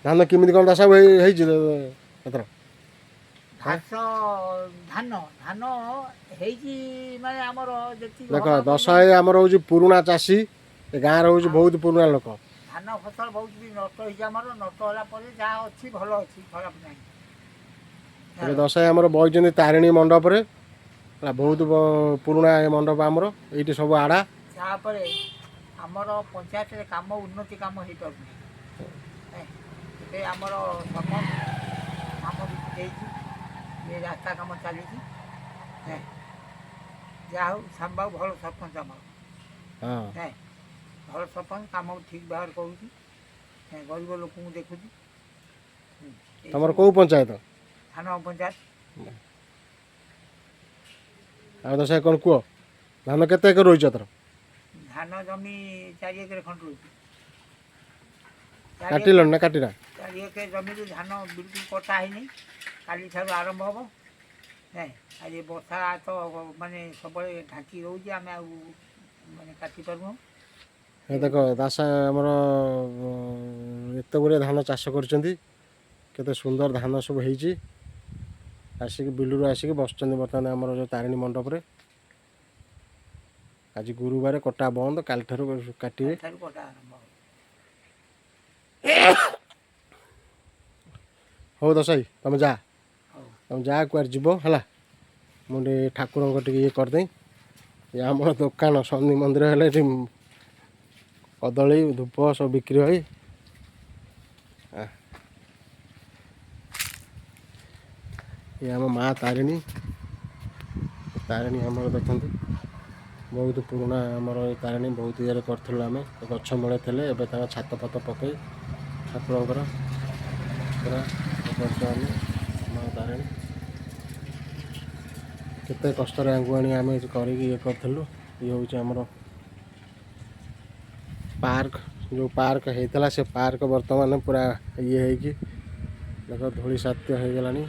ଧାନ କେମିତି କ'ଣ ଚାଷ ହେଇଛି ଏଥର? ଘାସ ଧାନ ଧାନ ହେଇଛି ମାନେ ଆମର ଯେତିକି ଦେଖ ହବା ଦଶାଇ ଆମର ହେଉଛି ପୁରୁଣା ଚାଷୀ, ଏ ଗାଁରେ ହେଉଛି ବହୁତ ପୁରୁଣା ଲୋକ। ଧାନ ଫସଲ ବହୁତ ବି ନଷ୍ଟ ହେଇଛି ଆମର। ନଷ୍ଟ ହେଲା ପରେ ଯାହା ଅଛି ଭଲ ଅଛି, ଖରାପ ନାହିଁ। ଏବେ ଦଶାଇ ଆମର ବଇଛନ୍ତି ତାରିଣୀ ମଣ୍ଡପରେ, ହେଲା ବହୁତ ପୁରୁଣା ଏ ମଣ୍ଡପ ଆମର, ଏଇଠି ସବୁ ଆଡ଼ା। ତାପରେ ଆମର ପଞ୍ଚାୟତରେ କାମ ଉନ୍ନତି କାମ ହେଇପାରୁନି। ଏବେ ଆମର ସରପଞ୍ଚ କାମ ଦେଇଛି, ଏ ରାସ୍ତା କାମ ଚାଲିଛି। ଯାହା ହଉ ସାମ୍ବାବୁ ଭଲ ସରପଞ୍ଚ ଆମର। ଭଲ ସରପଞ୍ଚ, କାମ ଠିକ୍ ଭାବରେ କରୁଛି, ଗରିବ ଲୋକଙ୍କୁ ଦେଖୁଛି। ତମର କେଉଁ ପଞ୍ଚାୟତ? ଧାନ ପଞ୍ଚାୟତ। ଆଉ ଦଶାଇ କ'ଣ କୁହ? ଧାନ କେତେ ଏକର ରହିଛି ଏଥର? ଧାନ ଜମି 4 ଏକର ଖଣ୍ଡେ ରହୁଛି। କାଟିଲଣି ନା କାଟିନା? 4 ଏକର ଜମିରୁ ଧାନ ବିଲକୁଲ କଟା ହେଇନି, କାଲିଠାରୁ ଆରମ୍ଭ ହେବ। ଆଜି ବର୍ଷା ତ ମାନେ ସବୁବେଳେ ଢାଙ୍କି ରହୁଛି, ଆମେ ଆଉ ମାନେ କାଟିପାରୁନୁ। ଦେଖ ଦାସା ଆମର ଏତେ ଗୁଡ଼ିଏ ଧାନ ଚାଷ କରିଛନ୍ତି, କେତେ ସୁନ୍ଦର ଧାନ ସବୁ ହେଇଛି। ଆସିକି ବିଲରୁ ଆସିକି ବସୁଛନ୍ତି ବର୍ତ୍ତମାନ ଆମର ଯେଉଁ ତାରିଣୀ ମଣ୍ଡପରେ। ଆଜି ଗୁରୁବାର, କଟା ବନ୍ଦ, କାଲିଠାରୁ କାଟିବେ। ହଉ ଦଶାଇ ତମେ ଯା, କୁଆଡ଼େ ଯିବ ହେଲା। ମୁଁ ଟିକେ ଠାକୁରଙ୍କ ଟିକେ ଇଏ କରିଦେଇ। ଏ ଆମର ଦୋକାନ ଶନି ମନ୍ଦିର ହେଲେ ଏଠି କଦଳୀ ଧୂପ ସବୁ ବିକ୍ରି ହୁଏ। ଏ ଆମ ମା ତାରିଣୀ। ତାରିଣୀ ଆମର ଦେଖନ୍ତୁ ବହୁତ ପୁରୁଣା ଆମର ଏ ତାରିଣୀ, ବହୁତ ଇଏରେ କରିଥିଲୁ ଆମେ। ଗଛ ମୂଳେ ଥିଲେ, ଏବେ ତାଙ୍କ ଛାତ ଫାତ ପକାଇ ଠାକୁରଙ୍କର ପୁରା କରିଛୁ ଆମେ। ମା ତାରିଣୀ କେତେ କଷ୍ଟରେ ଆଙ୍କୁ ଆଣି ଆମେ କରିକି ଇଏ କରିଥିଲୁ। ଇଏ ହେଉଛି ଆମର ପାର୍କ, ଯେଉଁ ପାର୍କ ହେଇଥିଲା ସେ ପାର୍କ ବର୍ତ୍ତମାନ ପୁରା ଇଏ ହେଇକି ଦେଖ ଧୂଳି ସାତ୍ୟ ହେଇଗଲାଣି।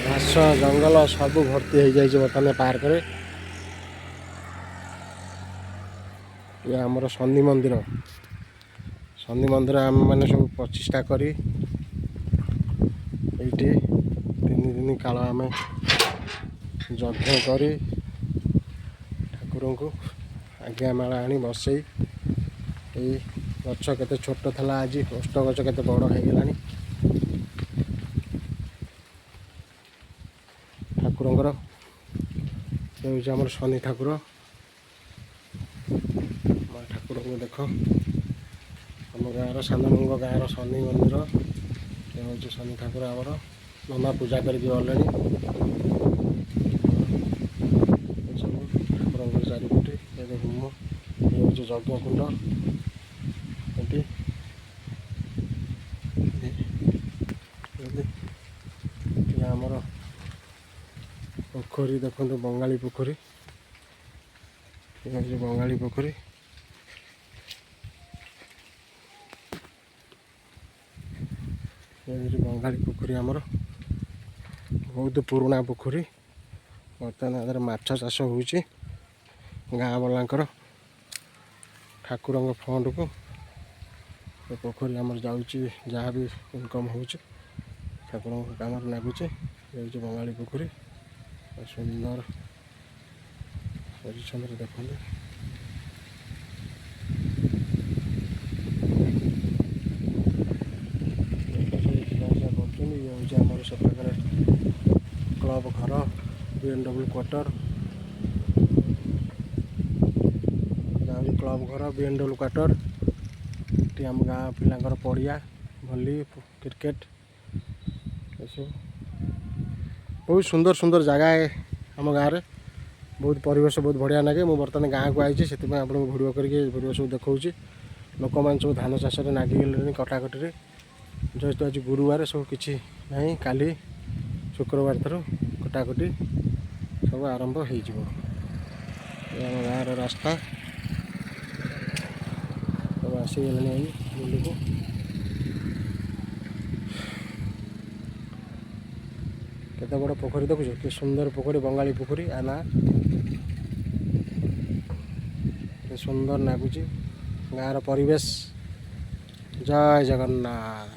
ଘାସ ଜଙ୍ଗଲ ସବୁ ଭର୍ତ୍ତି ହେଇଯାଇଛି ବର୍ତ୍ତମାନ ପାର୍କରେ। ଇଏ ଆମର ଶନି ମନ୍ଦିର। ଶନି ମନ୍ଦିର ଆମେମାନେ ସବୁ ପ୍ରଚେଷ୍ଟା କରି ଏଇଠି 3 ଦିନ କାଳ ଆମେ ଯଜ୍ଞ କରି ଠାକୁରଙ୍କୁ ଆଜ୍ଞାମାଳ ଆଣି ବସେଇ, ଏଇ ଗଛ କେତେ ଛୋଟ ଥିଲା ଆଜି ଓସ୍ତ ଗଛ କେତେ ବଡ଼ ହେଇଗଲାଣି। ଠାକୁରଙ୍କର ଏ ହେଉଛି ଆମର ଶନି ଠାକୁର। ମା ଠାକୁରଙ୍କୁ ଦେଖ, ଆମ ଗାଁର ସାନମଙ୍ଗ ଗାଁର ଶନି ମନ୍ଦିର। ଏ ହେଉଛି ଶନି ଠାକୁର ଆମର। ନନା ପୂଜା କରିକି ଗଲେଣି। ଏସବୁ ଠାକୁରଙ୍କର ଚାରିପଟେ ଏବେ ହୋମ। ଏ ହେଉଛି ଯଜ୍ଞ କୁଣ୍ଡ। ଏଠି ଆମର ପୋଖରୀ ଦେଖନ୍ତୁ, ବଙ୍ଗାଳୀ ପୋଖରୀ। ଏ ହେଉଛି ବଙ୍ଗାଳୀ ପୋଖରୀ। ଏ ହେଉଛି ବଙ୍ଗାଳୀ ପୋଖରୀ ଆମର, ବହୁତ ପୁରୁଣା ପୋଖରୀ। ବର୍ତ୍ତମାନ ଏଥିରେ ମାଛ ଚାଷ ହେଉଛି ଗାଁ ବାଲାଙ୍କର, ଠାକୁରଙ୍କ ଫଣ୍ଡକୁ ଏ ପୋଖରୀ ଆମର ଯାଉଛି। ଯାହା ବି ଇନକମ୍ ହେଉଛି ଠାକୁରଙ୍କ କାମରେ ଲାଗୁଛି। ଏ ହେଉଛି ବଙ୍ଗାଳୀ ପୋଖରୀ, ସୁନ୍ଦର ପରିଚ୍ଛନ୍ନରେ ଦେଖନ୍ତୁ। କରୁଛନ୍ତି। ଇଏ ହେଉଛି ଆମର ସେପାଖରେ କ୍ଲବ ଘର, BMW କ୍ୱାର୍ଟର। ଯାଉଛି କ୍ଲବ ଘର, BMW କ୍ୱାର୍ଟର। ଏଠି ଆମ ଗାଁ ପିଲାଙ୍କର ପଡ଼ିଆ, ଭଲି କ୍ରିକେଟ ଏସବୁ ବହୁତ ସୁନ୍ଦର ସୁନ୍ଦର ଜାଗା ଆମ ଗାଁରେ। ବହୁତ ପରିବେଶ ବହୁତ ବଢ଼ିଆ ଲାଗେ। ମୁଁ ବର୍ତ୍ତମାନ ଗାଁକୁ ଆସିଛି, ସେଥିପାଇଁ ଆପଣଙ୍କୁ ଭିଡ଼ିଓ କରିକି ଭିଡ଼ିଓ ସବୁ ଦେଖାଉଛି। ଲୋକମାନେ ସବୁ ଧାନ ଚାଷରେ ଲାଗିଗଲେଣି, କଟାକଟିରେ। ଯେହେତୁ ଆଜି ଗୁରୁବାର, ସବୁ କିଛି ନାହିଁ। କାଲି ଶୁକ୍ରବାର ଠାରୁ କଟାକଟି ସବୁ ଆରମ୍ଭ ହେଇଯିବ। ଏ ଆମ ଗାଁର ରାସ୍ତା ସବୁ ଆସିଗଲେଣି ଏଇ ବିଲକୁ। କେତେ ବଡ଼ ପୋଖରୀ ଦେଖୁଛୁ, କି ସୁନ୍ଦର ପୋଖରୀ, ବଙ୍ଗାଳୀ ପୋଖରୀ। ଆ ନା ସୁନ୍ଦର ଲାଗୁଛି। ଗାଁର ପରିବେଶ। ଜୟ ଜଗନ୍ନାଥ।